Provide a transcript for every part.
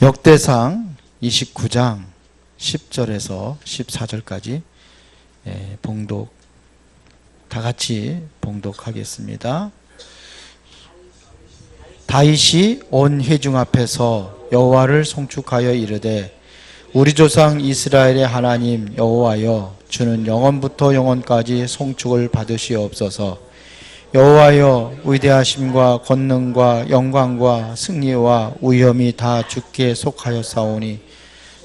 역대상 29장 10절에서 14절까지 봉독, 다 같이 봉독하겠습니다. 다윗이 온 회중 앞에서 여호와를 송축하여 이르되, 우리 조상 이스라엘의 하나님 여호와여, 주는 영원부터 영원까지 송축을 받으시옵소서. 여호와여, 위대하심과 권능과 영광과 승리와 위엄이 다 주께 속하였사오니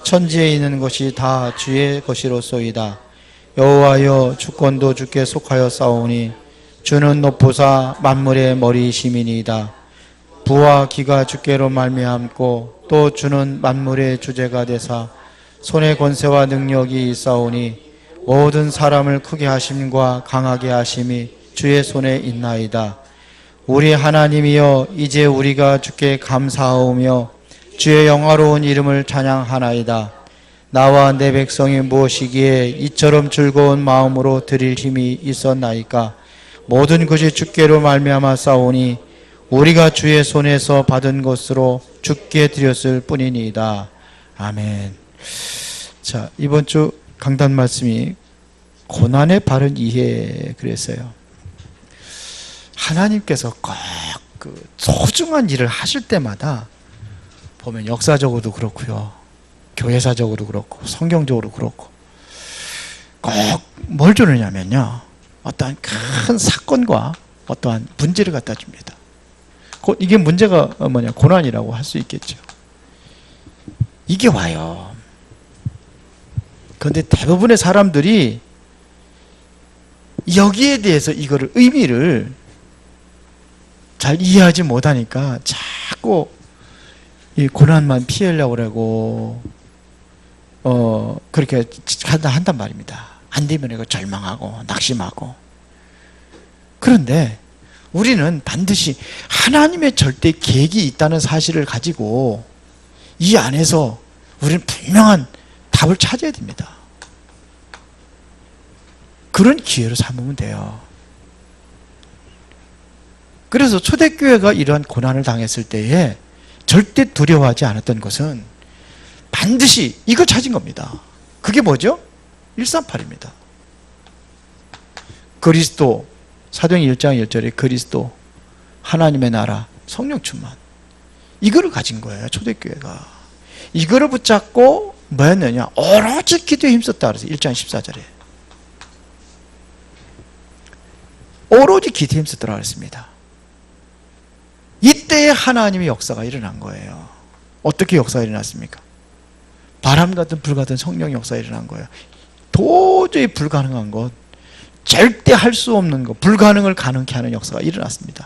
천지에 있는 것이 다 주의 것이로소이다. 여호와여, 주권도 주께 속하였사오니 주는 높으사 만물의 머리이심이니이다. 부와 기가 주께로 말미암고 또 주는 만물의 주제가 되사 손의 권세와 능력이 있사오니 모든 사람을 크게 하심과 강하게 하심이 주의 손에 있나이다. 우리 하나님이여, 이제 우리가 주께 감사하오며 주의 영화로운 이름을 찬양하나이다. 나와 내 백성이 무엇이기에 이처럼 즐거운 마음으로 드릴 힘이 있었나이까? 모든 것이 주께로 말미암아 싸우니 우리가 주의 손에서 받은 것으로 주께 드렸을 뿐이니이다. 아멘. 자, 이번 주 강단 말씀이 고난의 바른 이해, 그랬어요. 하나님께서 꼭 그 소중한 일을 하실 때마다 보면 역사적으로도 그렇고요, 교회사적으로 그렇고 성경적으로 그렇고 꼭 뭘 주느냐면요, 어떠한 큰 사건과 어떠한 문제를 갖다 줍니다. 이게 문제가 뭐냐, 고난이라고 할 수 있겠죠. 이게 와요. 그런데 대부분의 사람들이 여기에 대해서 이거를 의미를 잘 이해하지 못하니까 자꾸 이 고난만 피하려고 그러고 그렇게 한단 말입니다. 안 되면 이거 절망하고 낙심하고. 그런데 우리는 반드시 하나님의 절대 계획이 있다는 사실을 가지고 이 안에서 우리는 분명한 답을 찾아야 됩니다. 그런 기회로 삼으면 돼요. 그래서 초대교회가 이러한 고난을 당했을 때에 절대 두려워하지 않았던 것은 반드시 이거 찾은 겁니다. 그게 뭐죠? 138입니다. 그리스도, 사도행 1장 1절에 그리스도, 하나님의 나라, 성령 충만, 이거를 가진 거예요. 초대교회가 이거를 붙잡고 뭐였느냐, 오로지 기도에 힘썼다 그래서 1장 14절에 오로지 기도에 힘썼더라 그랬습니다. 이때에 하나님의 역사가 일어난 거예요. 어떻게 역사가 일어났습니까? 바람 같은 불 같은 성령의 역사가 일어난 거예요. 도저히 불가능한 것, 절대 할 수 없는 것, 불가능을 가능케 하는 역사가 일어났습니다.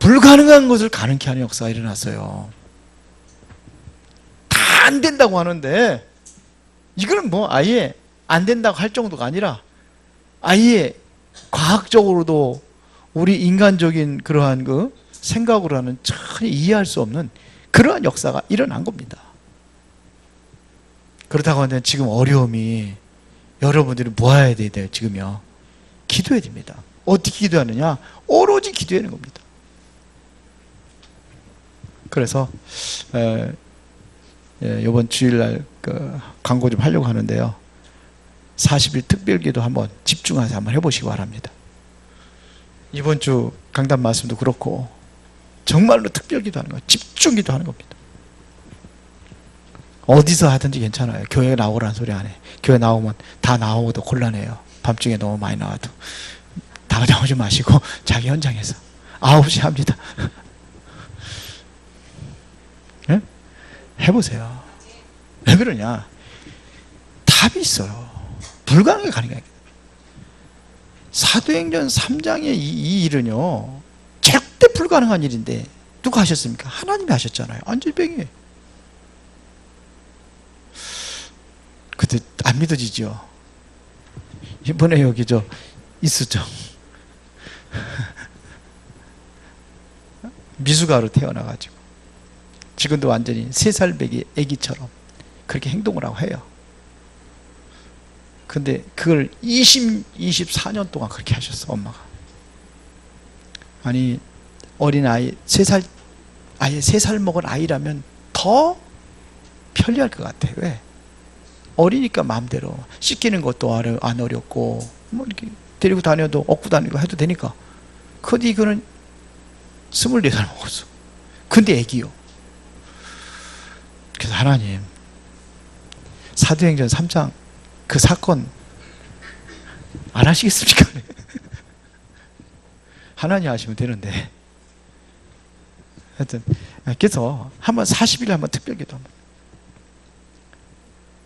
불가능한 것을 가능케 하는 역사가 일어났어요. 다 안 된다고 하는데 이거는 뭐 아예 안 된다고 할 정도가 아니라 아예 과학적으로도 우리 인간적인 그러한 그 생각으로는 전혀 이해할 수 없는 그러한 역사가 일어난 겁니다. 그렇다고 하는데 지금 어려움이, 여러분들이 뭐 해야 돼요? 지금요, 기도해야 됩니다. 어떻게 기도하느냐? 오로지 기도하는 겁니다. 그래서 이번 주일날 광고 좀 하려고 하는데요, 40일 특별기도 한번 집중해서 한번 해보시기 바랍니다. 이번 주 강단 말씀도 그렇고 정말로 특별기도 하는 거예요. 집중기도 하는 겁니다. 어디서 하든지 괜찮아요. 교회 나오라는 소리 안 해. 교회 나오면 다 나오고도 곤란해요. 밤중에 너무 많이 나와도. 다 나오지 마시고 자기 현장에서 9시 합니다. 네? 해보세요. 왜 그러냐, 답이 있어요. 불가능하게 가능해요. 사도행전 3장의 이 일은요, 절대 불가능한 일인데 누가 하셨습니까? 하나님이 하셨잖아요. 안질병이. 근데 안 믿어지죠. 이번에 여기 있었죠. 미숙아로 태어나가지고 지금도 완전히 3살 배기 애기처럼 그렇게 행동을 하고 해요. 근데 그걸 24년 동안 그렇게 하셨어, 엄마가. 아니, 어린아이, 3살 아예 3살 먹은 아이라면 더 편리할 것 같아. 왜? 어리니까 마음대로 씻기는 것도 안 어렵고 뭐 이렇게 데리고 다녀도 업고 다니고 해도 되니까. 근데 이거는 24살 먹었어. 근데 애기요. 그래서 하나님, 사도행전 3장 그 사건 안 하시겠습니까? 하나님 하시면 되는데. 하여튼 그래서 한번 40일 한번 특별기도 한번.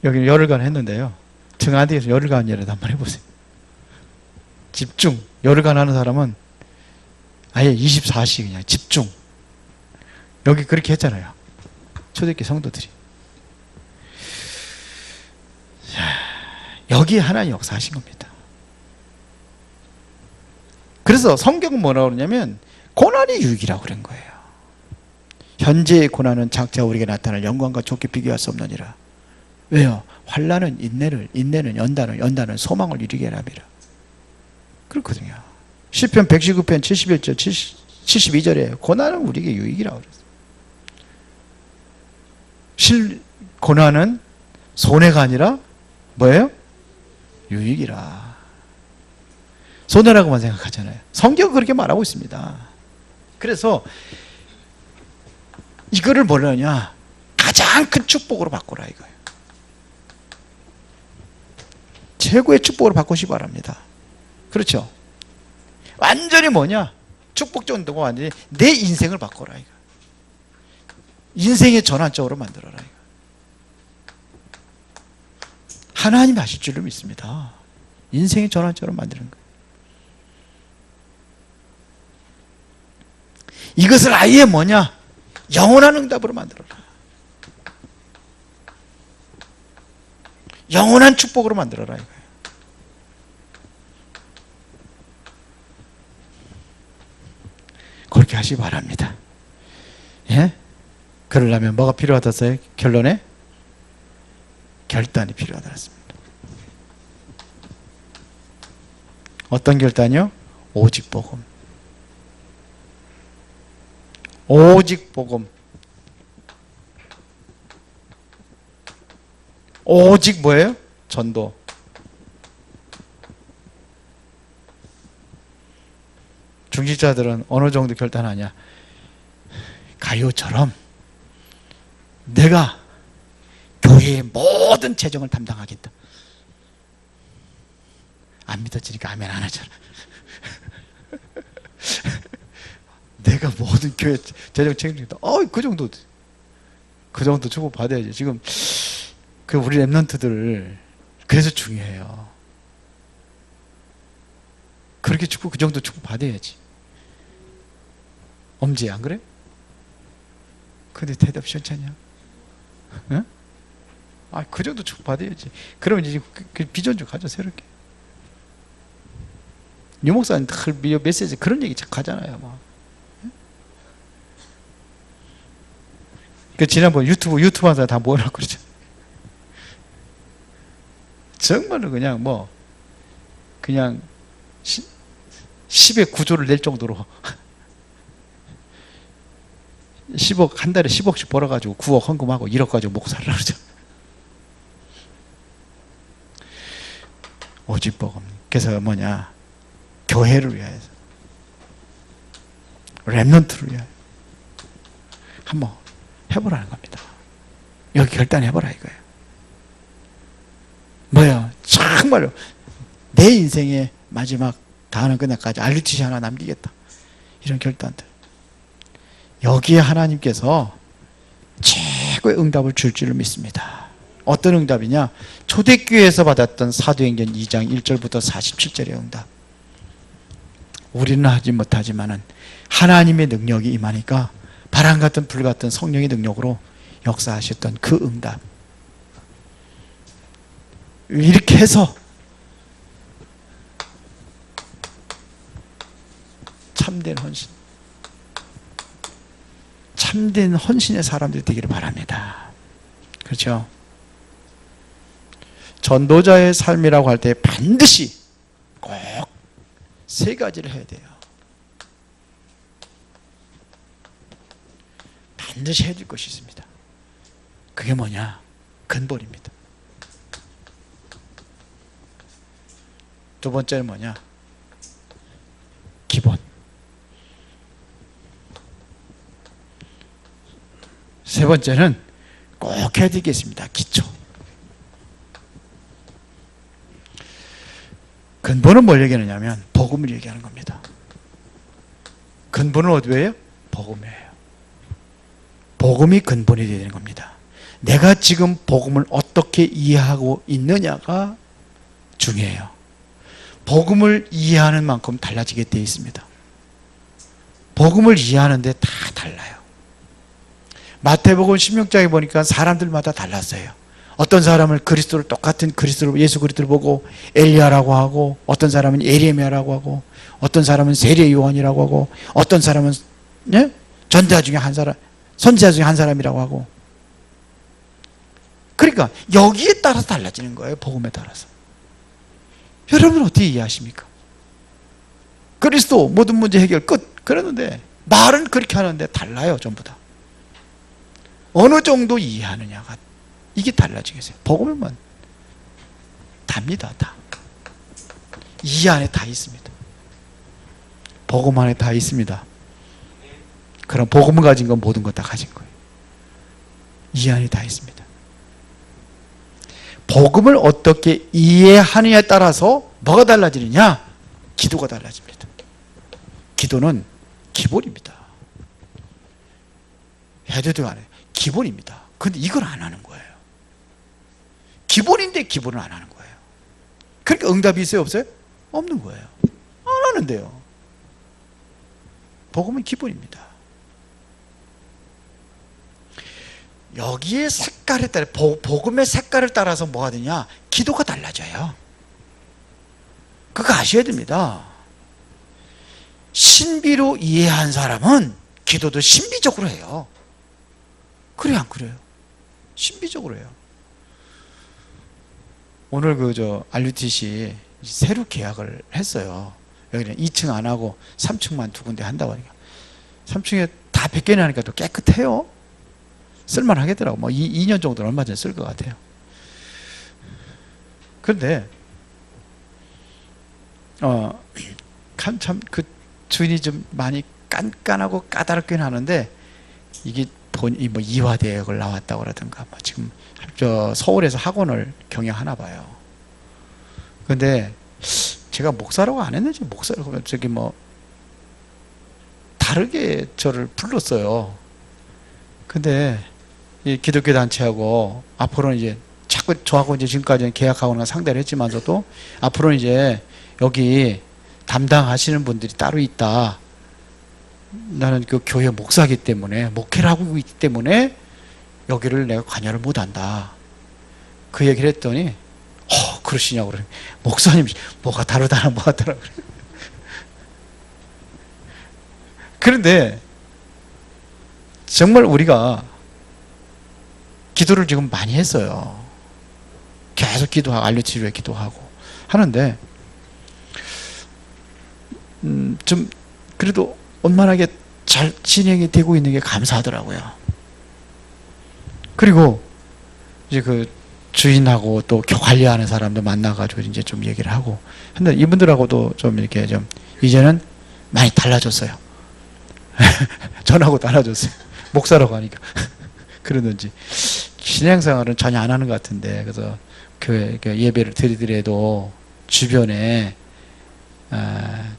여기는 열흘간 했는데요. 청와대에서 열흘간이라도 한번 해보세요. 집중. 열흘간 하는 사람은 아예 24시 그냥 집중. 여기 그렇게 했잖아요. 초대교회 성도들이. 여기에 하나님 역사하신 겁니다. 그래서 성경은 뭐라고 그러냐면 고난이 유익이라고 그런 거예요. 현재의 고난은 장차 우리에게 나타날 영광과 좋게 비교할 수 없느니라. 왜요? 환난은 인내를, 인내는 연단을, 연단은 소망을 이루게 하리라. 그렇거든요. 시편 119편 71절 72절에 고난은 우리에게 유익이라고 그랬어요. 고난은 손해가 아니라 뭐예요? 유익이라. 손해라고만 생각하잖아요. 성경은 그렇게 말하고 있습니다. 그래서 이거를 뭐냐냐, 가장 큰 축복으로 바꾸라 이거예요. 최고의 축복으로 바꾸시기 바랍니다. 그렇죠? 완전히 뭐냐, 축복 정도가 완전히 내 인생을 바꿔라 이거. 인생의 전환적으로 만들어라 이거. 하나님이 하실 줄로 믿습니다. 인생의 전환적으로 만드는 거예요. 이것을 아예 뭐냐, 영원한 응답으로 만들어라. 영원한 축복으로 만들어라 이거예요. 그렇게 하시기 바랍니다. 예? 그러려면 뭐가 필요하다서요? 결론에 결단이 필요하다습니다. 어떤 결단이요? 오직 복음. 오직 복음. 오직 뭐예요? 전도. 중직자들은 어느 정도 결단하냐? 가요처럼 내가 교회의 모든 재정을 담당하겠다. 안 믿어지니까 아멘 안 하잖아. 내가 모든 교회 재정 책임지겠다. 그 정도 축복 받아야지. 지금 그 우리 랩런트들 그래서 중요해요. 그렇게 축복, 그 정도 축복 받아야지. 엄지 안 그래? 근데 대답 시원찮냐? 응? 그 정도 축복 받아야지. 그러면 이제 그 비전 좀 가져 새롭게. 유 목사님 늘 메시지 그런 얘기 자꾸 하잖아요. 막. 그 지난번 유튜브 하는 사람 다 모여놓고 그러죠. 정말로 그냥 그냥 10의 구조를 낼 정도로 10억, 한 달에 10억씩 벌어가지고 9억 헌금하고 1억 가지고 먹고 살라 그러죠. 오직 복음. 그래서 뭐냐, 교회를 위하여서, 렘넌트를 위하여 한번 해보라는 겁니다. 여기 결단해보라 이거예요. 뭐야, 정말로 내 인생의 마지막 다하는 그날까지 RUTC 하나 남기겠다. 이런 결단들. 여기에 하나님께서 최고의 응답을 줄 줄을 믿습니다. 어떤 응답이냐? 초대교회에서 받았던 사도행전 2장 1절부터 47절의 응답. 우리는 하지 못하지만은 하나님의 능력이 임하니까 바람 같은 불 같은 성령의 능력으로 역사하셨던 그 응답. 이렇게 해서 참된 헌신, 참된 헌신의 사람들이 되기를 바랍니다. 그렇죠? 전도자의 삶이라고 할 때 반드시 꼭 3가지를 해야 돼요. 반드시 해야 될 것이 있습니다. 그게 뭐냐? 근본입니다. 두 번째는 뭐냐? 기본. 세 번째는 꼭 해야 되겠습니다. 기초. 근본은 뭘 얘기하느냐면 복음을 얘기하는 겁니다. 근본은 어디예요? 복음이에요. 복음이 근본이 되는 겁니다. 내가 지금 복음을 어떻게 이해하고 있느냐가 중요해요. 복음을 이해하는 만큼 달라지게 되어 있습니다. 복음을 이해하는데 다 달라요. 마태복음 16장에 보니까 사람들마다 달랐어요. 어떤 사람은 그리스도를 똑같은 그리스도를 예수 그리스도를 보고 엘리야라고 하고, 어떤 사람은 예레미야라고 하고, 어떤 사람은 세례 요한이라고 하고, 어떤 사람은 전자 중에 한 사람, 선지자 중에 한 사람이라고 하고. 그러니까 여기에 따라서 달라지는 거예요. 복음에 따라서. 여러분 어떻게 이해하십니까? 그리스도 모든 문제 해결 끝 그러는데 말은 그렇게 하는데 달라요. 전부 다. 어느 정도 이해하느냐가 이게 달라지겠어요. 복음은 답니다. 다. 이 안에 다 있습니다. 복음 안에 다 있습니다. 그럼 복음을 가진 건 모든 것 다 가진 거예요. 이 안에 다 있습니다. 복음을 어떻게 이해하느냐에 따라서 뭐가 달라지느냐? 기도가 달라집니다. 기도는 기본입니다. 해도 되고 안 해도 기본입니다. 그런데 이걸 안 하는 거예요. 기본인데 기본을 안 하는 거예요. 그러니까 응답이 있어요? 없어요? 없는 거예요. 안 하는데요. 복음은 기본입니다. 여기에 색깔에 따라, 복음의 색깔을 따라서 뭐가 되냐? 기도가 달라져요. 그거 아셔야 됩니다. 신비로 이해한 사람은 기도도 신비적으로 해요. 그래요, 안 그래요? 신비적으로 해요. 오늘 RUTC 새로 계약을 했어요. 여기는 2층 안 하고 3층만 두 군데 한다고 하니까 3층에 다 100개나 하니까 또 깨끗해요. 쓸만하겠더라고. 뭐 2년 정도는 얼마 전에 쓸 것 같아요. 그런데 참 그 주인이 좀 많이 깐깐하고 까다롭긴 하는데, 이게 뭐 이화대학을 나왔다고 그러던가 뭐 지금 서울에서 학원을 경영하나 봐요. 근데 제가 목사라고 안 했는지 목사라고 뭐 다르게 저를 불렀어요. 근데 이 기독교 단체하고 앞으로는 이제 자꾸 저하고 이제 지금까지는 계약하고는 상대를 했지만서도 앞으로는 이제 여기 담당하시는 분들이 따로 있다. 나는 그 교회 목사이기 때문에, 목회를 하고 있기 때문에 여기를 내가 관여를 못한다. 그 얘기를 했더니 그러시냐고 그래. 목사님 뭐가 다르다나 뭐가 다르다 그래. 그런데 정말 우리가 기도를 지금 많이 했어요. 계속 기도하고 알료치료에 기도하고 하는데 좀 그래도 원만하게 잘 진행이 되고 있는 게 감사하더라고요. 그리고 이제 그 주인하고 또 관리하는 사람도 만나가지고 이제 좀 얘기를 하고. 근데 이분들하고도 좀 이렇게 좀 이제는 많이 달라졌어요. 전하고 달라졌어요. 목사라고 하니까. 그러든지. 신앙생활은 전혀 안 하는 것 같은데, 그래서 교회 예배를 드리더라도 주변에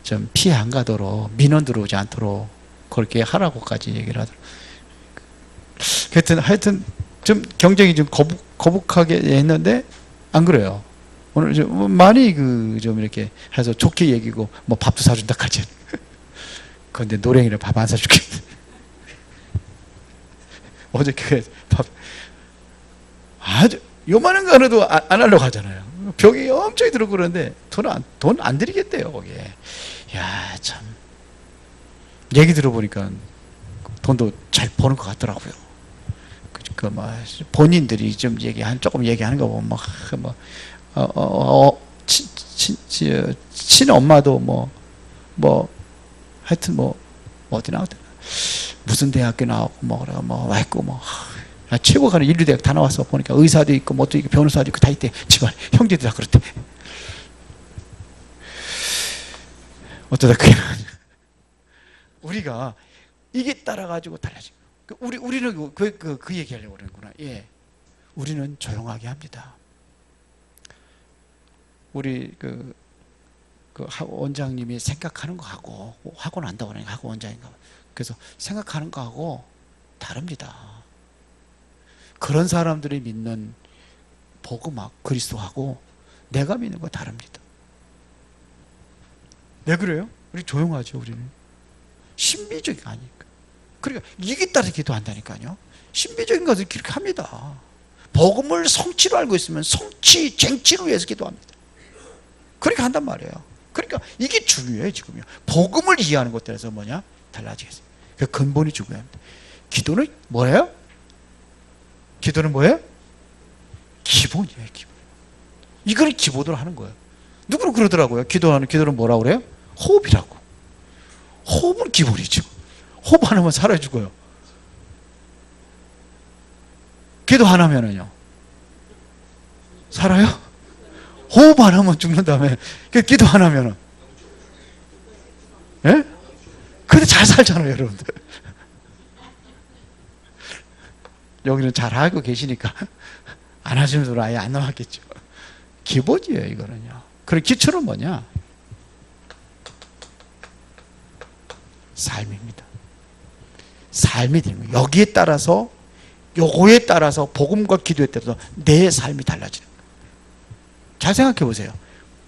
좀 피해 안 가도록, 민원 들어오지 않도록 그렇게 하라고까지 얘기를 하더라고요. 하여튼 좀 경쟁이 좀 거북하게 했는데 안 그래요. 오늘 좀 많이 좀 이렇게 해서 좋게 얘기고 뭐 밥도 사준다까지. 그런데 노랭이를 밥 안 사주겠네. 어제 교회 밥 아주 요만한 거 하나도 안 하려고 하잖아요. 벽이 엄청 들어오고 그러는데 돈 안 드리겠대요 거기에. 야, 참 얘기 들어보니까 돈도 잘 버는 것 같더라고요. 본인들이 좀 조금 얘기하는 거 보면 친엄마도 하여튼 어디 나왔더라. 무슨 대학교 나오고 와 있고 최고 가는 인류대학 다 나와서 보니까 의사도 있고 뭐도 있고 변호사도 있고 다 있대. 집안 형제들 다 그렇대. 어쩌다 우리가 이게 따라가지고 달라지고 우리는 그 얘기하려고 그러는구나. 예, 우리는 조용하게 합니다. 우리 그 원장님이 생각하는 거하고 하고 난다고 그러니까 하고 원장인가. 그래서 생각하는 거하고 다릅니다. 그런 사람들이 믿는 복음학 그리스도하고 내가 믿는 거 다릅니다. 왜 그래요? 우리 조용하죠. 우리는 신비적이 아니니까. 그러니까 이게 따라 기도한다니까요. 신비적인 것을 그렇게 합니다. 복음을 성취로 알고 있으면 성취 쟁취를 위해서 기도합니다. 그렇게 한단 말이에요. 그러니까 이게 중요해요. 지금요. 복음을 이해하는 것들에서 뭐냐? 달라지겠어요. 그 근본이 중요합니다. 기도는 뭐예요? 기도는 뭐예요? 기본이에요. 기본. 이거는 기본으로 하는 거예요. 누구는 그러더라고요. 기도는 뭐라고 그래요? 호흡이라고. 호흡은 기본이죠. 호흡 안 하면 살아 죽어요. 기도 안 하면은요? 살아요? 호흡 안 하면 죽는 다음에 기도 안 하면은? 예? 근데 잘 살잖아요, 여러분들. 여기는 잘 알고 계시니까 안 하시는 분은 아예 안 나왔겠죠. 기본이에요, 이거는요. 그럼 기초는 뭐냐? 삶입니다. 삶이 되는 거예요. 여기에 따라서, 요거에 따라서, 복음과 기도에 따라서 내 삶이 달라지는 거예요. 잘 생각해 보세요.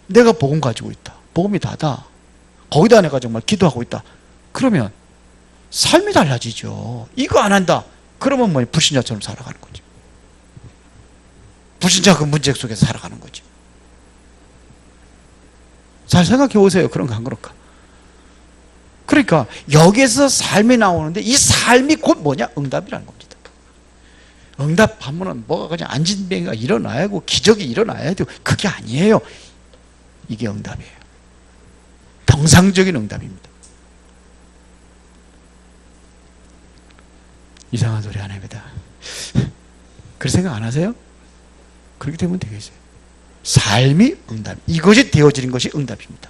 내가 복음 가지고 있다. 복음이 다다. 거기다 내가 정말 기도하고 있다. 그러면 삶이 달라지죠. 이거 안 한다. 그러면 뭐 불신자처럼 살아가는 거죠. 불신자 그 문제 속에서 살아가는 거죠. 잘 생각해 보세요. 그런가 안 그런가? 그러니까 여기에서 삶이 나오는데 이 삶이 곧 뭐냐? 응답이라는 겁니다. 응답하면은 뭐가 그냥 안진뱅이가 일어나야 하고 기적이 일어나야 되고 그게 아니에요. 이게 응답이에요. 정상적인 응답입니다. 이상한 소리 안 합니다. 그런 생각 안 하세요? 그렇게 되면 되겠어요. 삶이 응답. 이것이 되어지는 것이 응답입니다.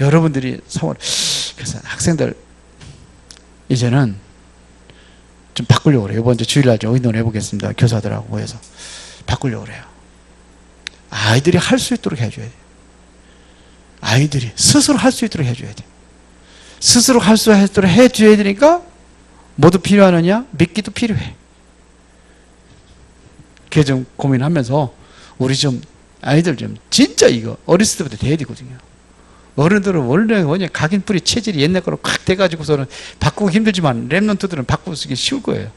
여러분들이 그래서 학생들 이제는 좀 바꾸려고 그래요. 이번 주 주일날 좀 의논해 보겠습니다. 교사들하고 모여서 바꾸려고 그래요. 아이들이 할 수 있도록 해줘야 돼요. 아이들이 스스로 할 수 있도록 해줘야 돼요. 스스로 할 수 있도록 해줘야 되니까 뭐도 필요하느냐? 믿기도 필요해. 그게 좀 고민하면서 우리 좀 아이들 좀 진짜 이거 어렸을 때부터 돼야 되거든요. 어른들은 원래 뭐냐 각인뿌리 체질이 옛날 거로 콱 돼가지고서는 바꾸기 힘들지만 랩런트들은 바꾸기 쉬울 거예요.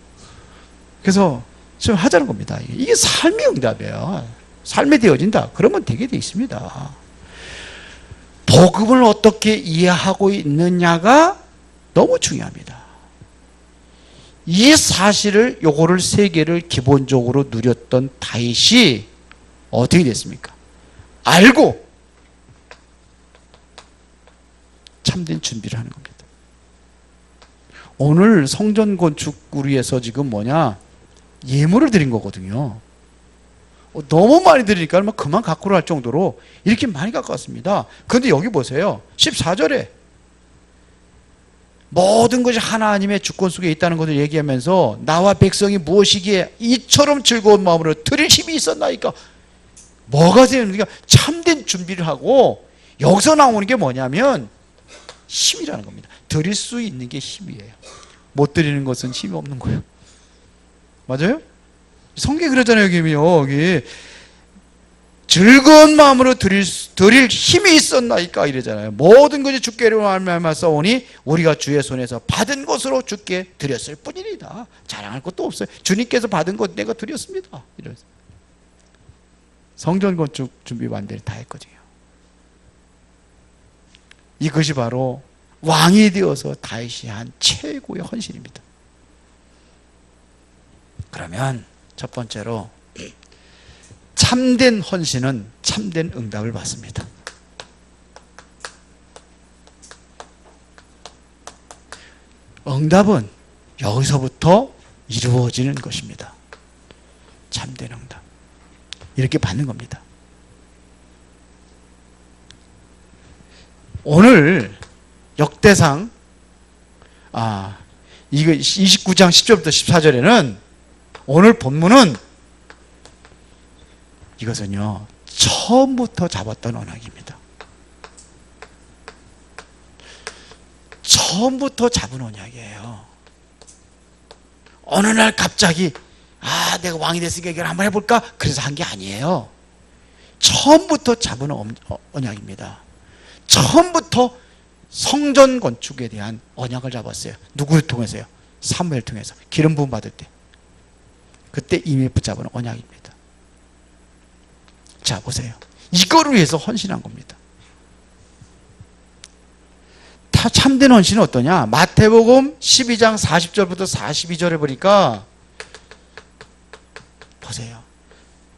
그래서 좀 하자는 겁니다. 이게 삶의 응답이에요. 삶이 되어진다. 그러면 되게 돼 있습니다. 복음을 어떻게 이해하고 있느냐가 너무 중요합니다. 이 사실을 요거를 세 개를 기본적으로 누렸던 다윗이 어떻게 됐습니까? 알고 참된 준비를 하는 겁니다. 오늘 성전 건축을 위해서 지금 뭐냐 예물을 드린 거거든요. 너무 많이 드리니까 그만 갖고 할 정도로 이렇게 많이 갖고 왔습니다. 그런데 여기 보세요. 14절에 모든 것이 하나님의 주권 속에 있다는 것을 얘기하면서 나와 백성이 무엇이기에 이처럼 즐거운 마음으로 드릴 힘이 있었나이까. 뭐가 되는가? 참된 준비를 하고 여기서 나오는 게 뭐냐면 힘이라는 겁니다. 드릴 수 있는 게 힘이에요. 못 드리는 것은 힘이 없는 거예요. 맞아요? 성경이 그러잖아요. 여기 즐거운 마음으로 드릴 힘이 있었나이까 이러잖아요. 모든 것이 주께로 말미암았사오니 우리가 주의 손에서 받은 것으로 주께 드렸을 뿐이니이다. 자랑할 것도 없어요. 주님께서 받은 것 내가 드렸습니다. 이러면서 성전 건축 준비 완전히 다 했거든요. 이것이 바로 왕이 되어서 다윗이 한 최고의 헌신입니다. 그러면 첫 번째로 참된 헌신은 참된 응답을 받습니다. 응답은 여기서부터 이루어지는 것입니다. 참된 응답. 이렇게 받는 겁니다. 오늘 역대상 이거 29장 10절부터 14절에는 오늘 본문은 이것은요 처음부터 잡았던 언약입니다. 처음부터 잡은 언약이에요. 어느 날 갑자기 내가 왕이 됐으니까 이걸 한번 해볼까? 그래서 한 게 아니에요. 처음부터 잡은 언약입니다. 처음부터 성전 건축에 대한 언약을 잡았어요. 누구를 통해서요? 사무엘 통해서 기름 부음 받을 때. 그때 이미 붙잡은 언약입니다. 자 보세요. 이거를 위해서 헌신한 겁니다. 다 참된 헌신은 어떠냐? 마태복음 12장 40절부터 42절에 보니까 보세요.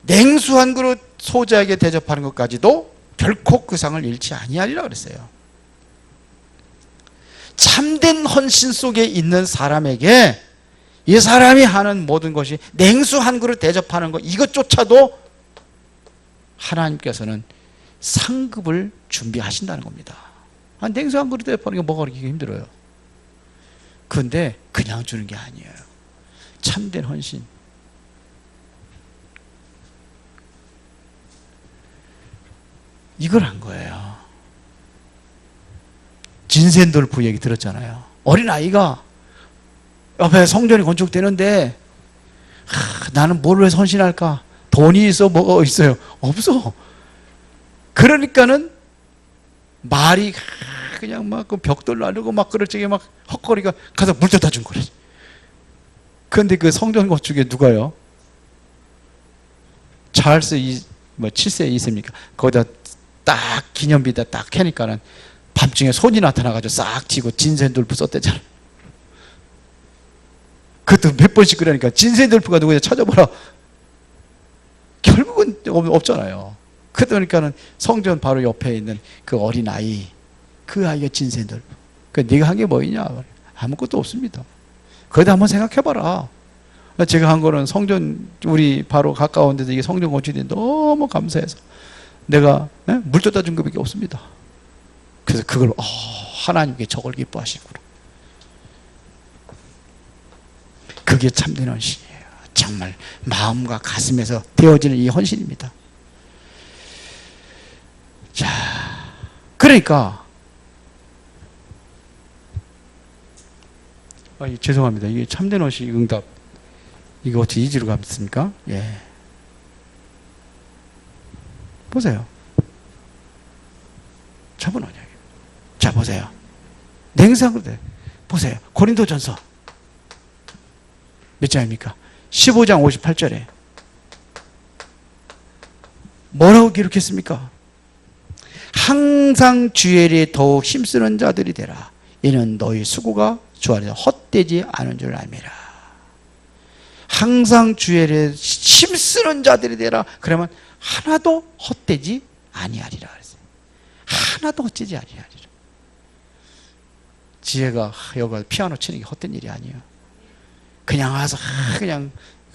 냉수 한 그릇 소자에게 대접하는 것까지도 결코 그 상을 잃지 아니하리라 그랬어요. 참된 헌신 속에 있는 사람에게 이 사람이 하는 모든 것이 냉수 한 그릇 대접하는 것 이것조차도 하나님께서는 상급을 준비하신다는 겁니다. 냉수 한 그릇 대접하는 게 뭐가 그렇게 힘들어요. 그런데 그냥 주는 게 아니에요. 참된 헌신. 이걸 한 거예요. 진센돌프 얘기 들었잖아요. 어린아이가 옆에 성전이 건축되는데 나는 뭘 위해서 헌신할까? 돈이 있어? 뭐가 있어요? 없어. 그러니까는 말이 그냥 막 그 벽돌 나르고 막 그럴 적에 막 헛거리가 가서 물 떠다 준 거래. 그런데 그 성전 건축에 누가요? 찰스 7세 2세입니까? 거기다 딱 기념비다 딱 캐니까는 밤중에 손이 나타나가지고 싹 튀고 진센돌프 썼대잖아. 그것도 몇 번씩 그러니까 진센돌프가 누구냐 찾아보라. 결국은 없잖아요. 그러니까는 성전 바로 옆에 있는 그 어린아이, 그 아이가 진센돌프. 그러니까 네가 한 게 뭐이냐? 아무것도 없습니다. 거기다 한번 생각해봐라. 제가 한 거는 성전, 우리 바로 가까운 데서 이게 성전 건축이 너무 감사해서 내가 물 떠다 준 것밖에 없습니다. 그래서 그걸 하나님께 저걸 기뻐하시구나. 그게 참된 헌신이에요. 정말 마음과 가슴에서 되어지는 이 헌신입니다. 자, 그러니까 죄송합니다. 이게 참된 헌신 응답 이거 어떻게 이지로 갔습니까? 예. 보세요. 잡은 언약이에요. 자 보세요. 냉상으로 돼. 보세요. 고린도전서 몇 장입니까? 15장 58절에 뭐라고 기록했습니까? 항상 주의 일에 더욱 힘쓰는 자들이 되라. 이는 너희 수고가 주 안에서 헛되지 않은 줄 알미라. 항상 주의 일에 힘쓰는 자들이 되라. 그러면 하나도 헛되지 아니하리라 그랬어요. 하나도 헛되지 아니하리라. 지혜가 여기 피아노 치는 게 헛된 일이 아니에요. 그냥 와서 그냥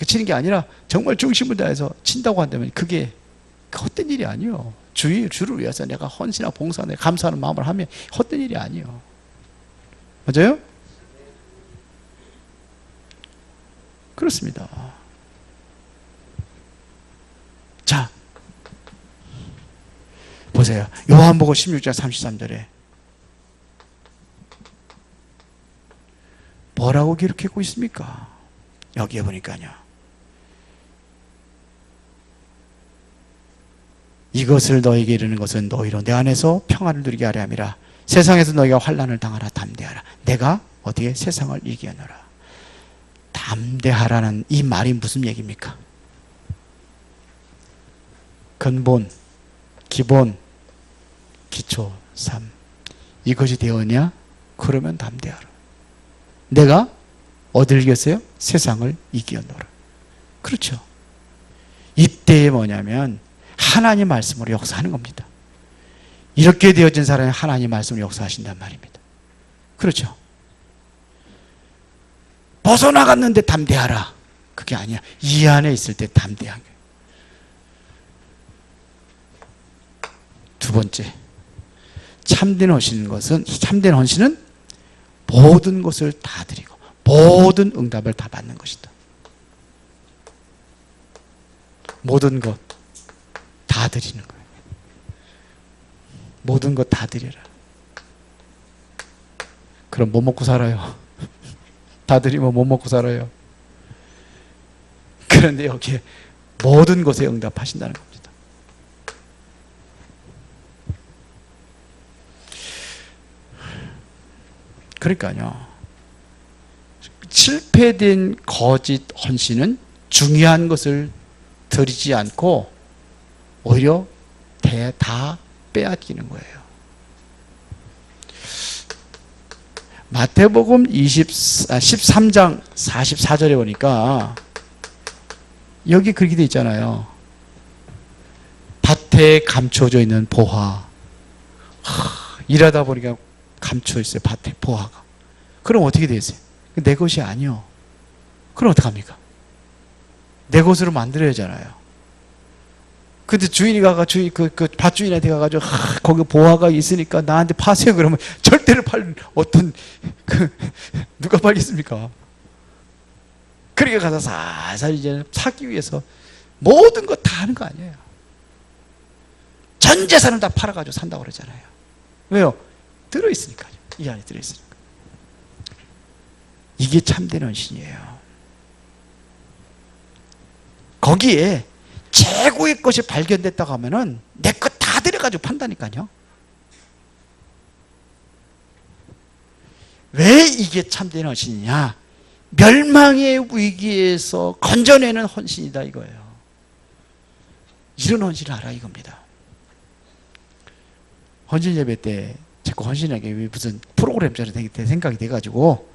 치는 게 아니라 정말 중심을 다해서 친다고 한다면 그게 헛된 일이 아니에요. 주를 위해서 내가 헌신하고 봉사하고 감사하는 마음을 하면 헛된 일이 아니에요. 맞아요? 그렇습니다. 자, 보세요. 요한복음 16장 33절에 뭐라고 기록하고 있습니까? 여기에 보니까요. 이것을 너에게 이르는 것은 너희로 내 안에서 평안을 누리게 하려 함이라. 세상에서 너희가 환난을 당하라. 담대하라. 내가 어떻게 세상을 이기노라. 담대하라는 이 말이 무슨 얘기입니까? 근본, 기본, 기초, 삶. 이것이 되었냐? 그러면 담대하라. 내가 어디를 이겼어요? 세상을 이기었노라. 그렇죠. 이때에 뭐냐면 하나님 말씀으로 역사하는 겁니다. 이렇게 되어진 사람이 하나님 말씀으로 역사하신단 말입니다. 그렇죠. 벗어나갔는데 담대하라. 그게 아니야. 이 안에 있을 때 담대한 거예요. 두 번째, 참된 헌신은 모든 것을 다 드리고 모든 응답을 다 받는 것이다. 모든 것 다 드리는 거예요. 모든 것 다 드려라. 그럼 뭐 먹고 살아요? 다 드리면 못 먹고 살아요. 그런데 여기에 모든 것에 응답하신다는 겁니다. 그러니까요, 실패된 거짓 헌신은 중요한 것을 드리지 않고 오히려 다 빼앗기는 거예요. 마태복음 13장 44절에 보니까 여기 그렇게 돼 있잖아요. 밭에 감춰져 있는 보화. 일하다 보니까 감춰 있어요. 밭에 보화가. 그럼 어떻게 되세요? 내 것이 아니요. 그럼 어떡합니까? 내 것으로 만들어야 하잖아요. 근데 주인이 가가지고 그 밭주인한테 가가지고 거기 보화가 있으니까 나한테 파세요. 그러면 절대로 누가 팔겠습니까? 그러니까 가서 살살 이제 사기 위해서 모든 거 다 하는 거 아니에요. 전 재산을 다 팔아가지고 산다고 그러잖아요. 왜요? 들어있으니까요. 이 안에 들어있으니까. 이게 참된 헌신이에요. 거기에 최고의 것이 발견됐다고 하면은 내 것 다 들여가지고 판다니까요. 왜 이게 참된 헌신이냐? 멸망의 위기에서 건져내는 헌신이다 이거예요. 이런 헌신을 하라 이겁니다. 헌신 예배 때 자꾸 헌신하게 무슨 프로그램처럼 생각이 돼가지고,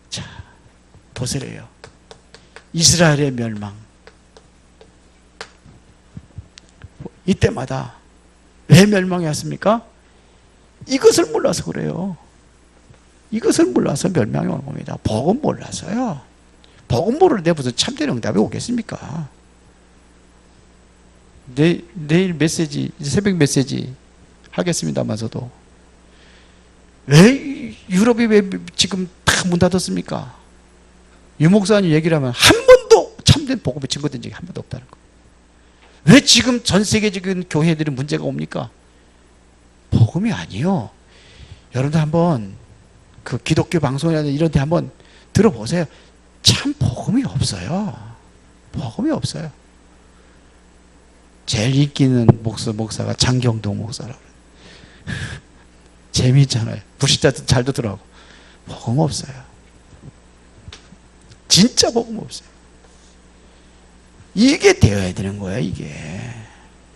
자 보세요. 이스라엘의 멸망. 이때마다 왜 멸망이 왔습니까? 이것을 몰라서 그래요. 이것을 몰라서 멸망이 오는 겁니다. 복음 몰라서요. 복음 모르는데 무슨 참된 응답이 오겠습니까? 내일 메시지, 새벽 메시지 하겠습니다마서도 왜 유럽이 왜 지금 다 문 닫았습니까? 유 목사님 얘기를 하면 한 번도 참된 복음에 증거된 적이 한 번도 없다는 거. 왜 지금 전 세계적인 교회들이 문제가 옵니까? 복음이 아니요. 여러분들 한번 그 기독교 방송이나 이런 데 한번 들어보세요. 참 복음이 없어요. 복음이 없어요. 제일 인기 있는 목사가 장경동 목사라고. 재미있잖아요. 불신자들 잘 듣더라고. 복음 없어요. 진짜 복음 없어요. 이게 되어야 되는 거야, 이게.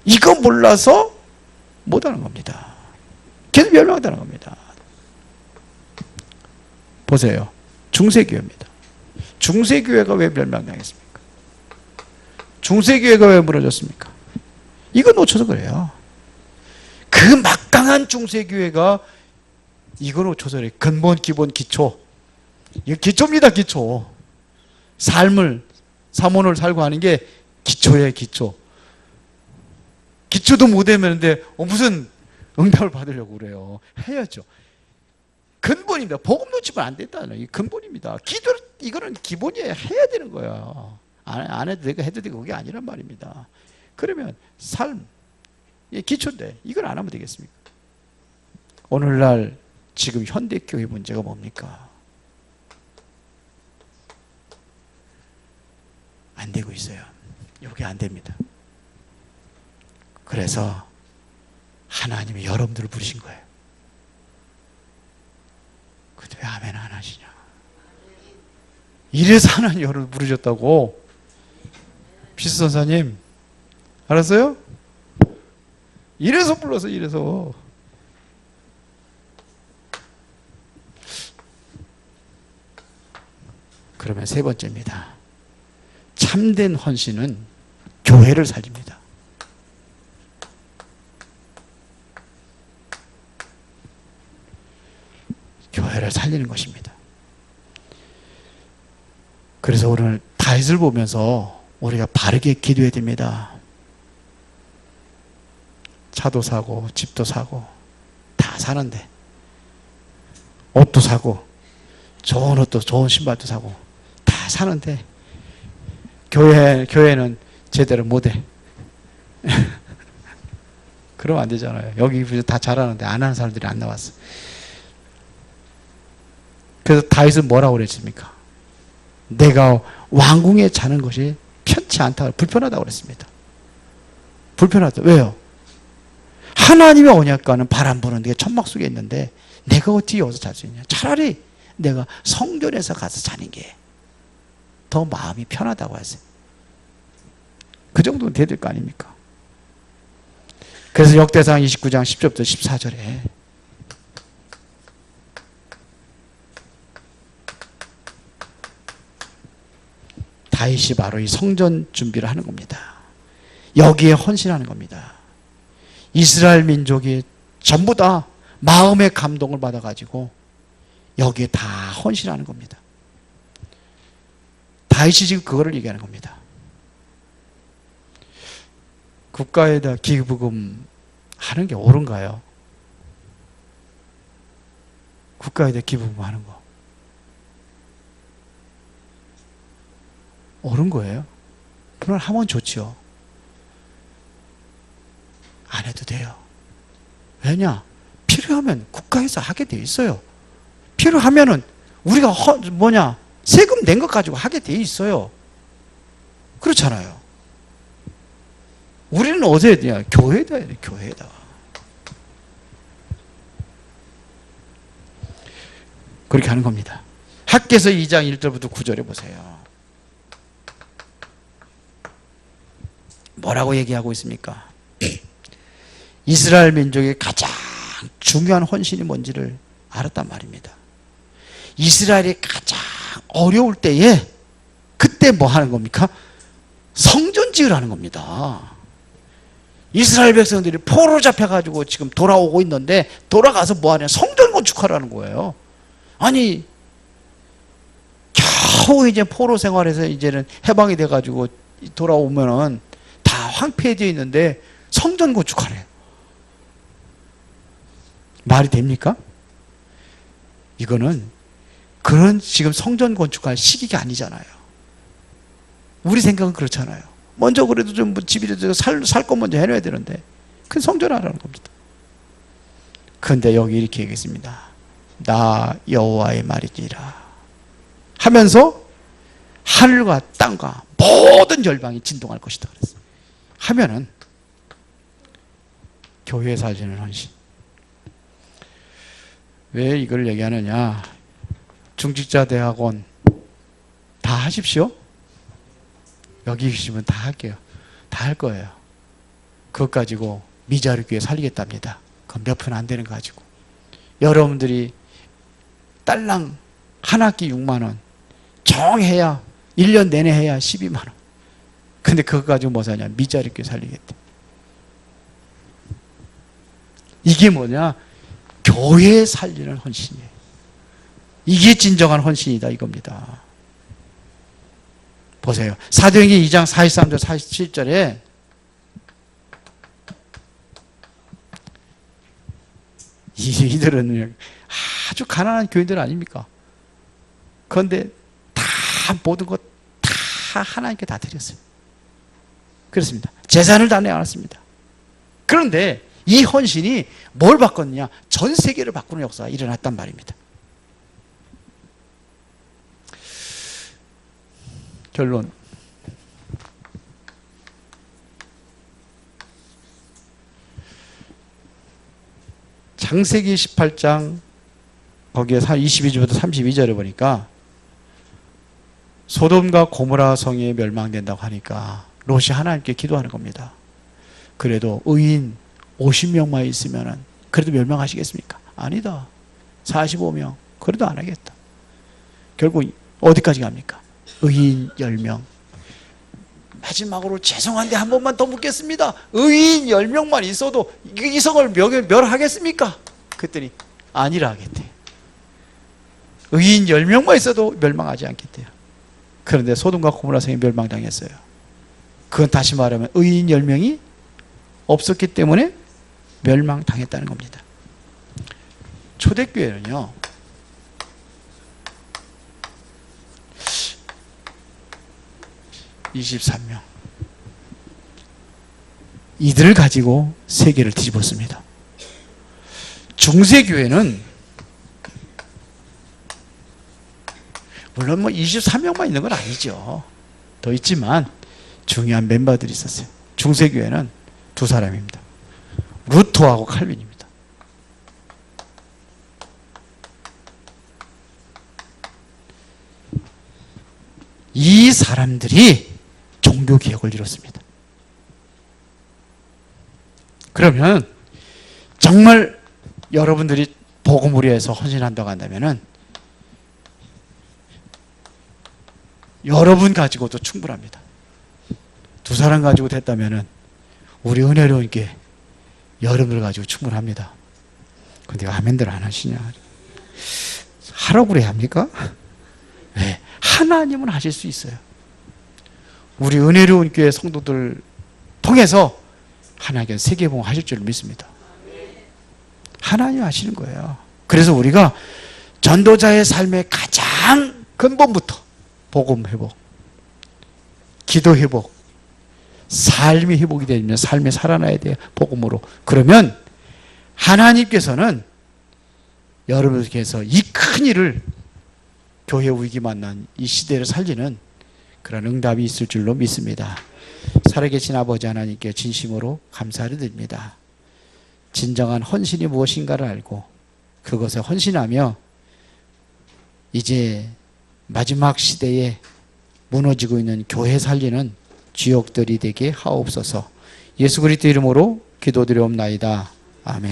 이거 몰라서 못하는 겁니다. 계속 멸망한다는 겁니다. 보세요. 중세교회입니다. 중세교회가 왜 멸망당했습니까? 중세교회가 왜 무너졌습니까? 이거 놓쳐서 그래요. 그 막강한 중세교회가 이거 놓쳐서 그래요. 근본, 기본, 기초. 이거 기초입니다, 기초. 사모를 살고 하는 게 기초예요, 기초. 기초도 못 외우는데 무슨 응답을 받으려고 그래요. 해야죠. 근본입니다. 복음 놓치면 안 된다는 이 근본입니다. 기도 이거는 기본이에요. 해야 되는 거야. 안 해도 되고 해도 되고 그게 아니란 말입니다. 그러면 삶 기초인데 이걸 안 하면 되겠습니까? 오늘날 지금 현대교회 문제가 뭡니까? 안 되고 있어요. 이게 안 됩니다. 그래서 하나님이 여러분들을 부르신 거예요. 근데 왜 아멘 안 하시냐? 이래서 하나님 여러분을 부르셨다고. 피스 선사님 알았어요? 이래서 불러서 이래서. 그러면 세 번째입니다. 참된 헌신은 교회를 살립니다. 교회를 살리는 것입니다. 그래서 오늘 다윗을 보면서 우리가 바르게 기도해야 됩니다. 차도 사고 집도 사고 다 사는데, 옷도 사고 좋은 옷도 좋은 신발도 사고 다 사는데 교회는 제대로 못해. 그러면 안 되잖아요. 여기 다 잘하는데 안 하는 사람들이 안 나왔어. 그래서 다윗은 뭐라고 그랬습니까? 내가 왕궁에 자는 것이 편치 않다, 불편하다고 그랬습니다. 불편하다. 왜요? 하나님의 언약과는 바람 부는 게 천막 속에 있는데 내가 어떻게 여기서 잘 수 있냐? 차라리 내가 성전에서 가서 자는 게 더 마음이 편하다고 하세요. 그 정도는 돼야 될 거 아닙니까? 그래서 역대상 29장 10절부터 14절에 다윗이 바로 이 성전 준비를 하는 겁니다. 여기에 헌신하는 겁니다. 이스라엘 민족이 전부 다 마음의 감동을 받아가지고 여기에 다 헌신하는 겁니다. 다윗이 지금 그거를 얘기하는 겁니다. 국가에다 기부금 하는 게 옳은가요? 국가에다 기부금 하는 거 옳은 거예요? 물론 하면 좋죠. 안 해도 돼요. 왜냐? 필요하면 국가에서 하게 돼 있어요. 필요하면은 우리가 세금 낸 것 가지고 하게 돼 있어요. 그렇잖아요. 우리는 어디에 해야 되냐? 교회에다 해야 돼, 교회에다. 그렇게 하는 겁니다. 학개서 2장 1절부터 9절에 보세요. 뭐라고 얘기하고 있습니까? 이스라엘 민족의 가장 중요한 헌신이 뭔지를 알았단 말입니다. 이스라엘이 가장 어려울 때에 그때 뭐 하는 겁니까? 성전 지으라는 겁니다. 이스라엘 백성들이 포로로 잡혀가지고 지금 돌아오고 있는데 돌아가서 뭐 하냐? 성전 건축하라는 거예요. 아니 겨우 이제 포로 생활에서 이제는 해방이 돼가지고 돌아오면은 다 황폐해져 있는데 성전 건축하래요. 말이 됩니까? 이거는 그런 지금 성전 건축할 시기가 아니잖아요. 우리 생각은 그렇잖아요. 먼저 그래도 좀 집이라도 살 거 먼저 해놔야 되는데 그 성전하라는 겁니다. 그런데 여기 이렇게 얘기했습니다. 나 여호와의 말이니라 하면서 하늘과 땅과 모든 열방이 진동할 것이다 그랬어요. 하면은 교회에 살리는 헌신. 왜 이걸 얘기하느냐? 중직자 대학원 다 하십시오. 여기 계시면 다 할게요. 다 할 거예요. 그것 가지고 미자리 교회 살리겠답니다. 그건 몇 푼 안 되는 거 가지고. 여러분들이 딸랑 한 학기 6만 원 정해야 1년 내내 해야 12만 원. 근데 그거 가지고 뭐 사냐? 미자리 교회 살리겠대. 이게 뭐냐? 교회 살리는 헌신이에요. 이게 진정한 헌신이다 이겁니다. 보세요. 사도행전 2장 43절 47절에 이들은 아주 가난한 교인들 아닙니까? 그런데 다 모든 것 다 하나님께 다 드렸어요. 그렇습니다. 재산을 다 내놨습니다. 그런데 이 헌신이 뭘 바꿨느냐? 전 세계를 바꾸는 역사가 일어났단 말입니다. 결론. 창세기 18장 거기에 22절부터 32절에 보니까 소돔과 고모라 성이 멸망된다고 하니까 롯이 하나님께 기도하는 겁니다. 그래도 의인 50명만 있으면 그래도 멸망하시겠습니까? 아니다. 45명. 그래도 안 하겠다. 결국 어디까지 갑니까? 의인 10명. 마지막으로 죄송한데 한 번만 더 묻겠습니다. 의인 10명만 있어도 이 성을 멸하겠습니까? 그랬더니 아니라 하겠대. 의인 10명만 있어도 멸망하지 않겠대요. 그런데 소돔과 고모라 성이 멸망당했어요. 그건 다시 말하면 의인 10명이 없었기 때문에 멸망당했다는 겁니다. 초대교회는요, (23명) 이들을 가지고 세계를 뒤집었습니다. 중세교회는 물론 23명만 있는 건 아니죠. 더 있지만 중요한 멤버들이 있었어요. 중세교회는 두 사람입니다. 루터하고 칼빈입니다. 이 사람들이 종교개혁을 이뤘습니다. 그러면 정말 여러분들이 복음을 위해서 헌신한다고 한다면은 여러분 가지고도 충분합니다. 두 사람 가지고 됐다면은 우리 은혜로운 교회 여러분들 가지고 충분합니다. 근데 아멘들 안 하시냐? 하라고 그래야 합니까? 왜? 하나님은 하실 수 있어요. 우리 은혜로운 교회 성도들 통해서 하나님께서 세계복음 하실 줄 믿습니다. 하나님 하시는 거예요. 그래서 우리가 전도자의 삶의 가장 근본부터 복음 회복, 기도 회복, 삶이 회복이 되면 삶에 살아나야 돼요. 복음으로. 그러면 하나님께서는 여러분께서 이 큰 일을 교회 위기 만난 이 시대를 살리는 그런 응답이 있을 줄로 믿습니다. 살아계신 아버지 하나님께 진심으로 감사를 드립니다. 진정한 헌신이 무엇인가를 알고 그것에 헌신하며 이제 마지막 시대에 무너지고 있는 교회 살리는 주역들이 되게 하옵소서. 예수 그리스도 이름으로 기도드리옵나이다. 아멘.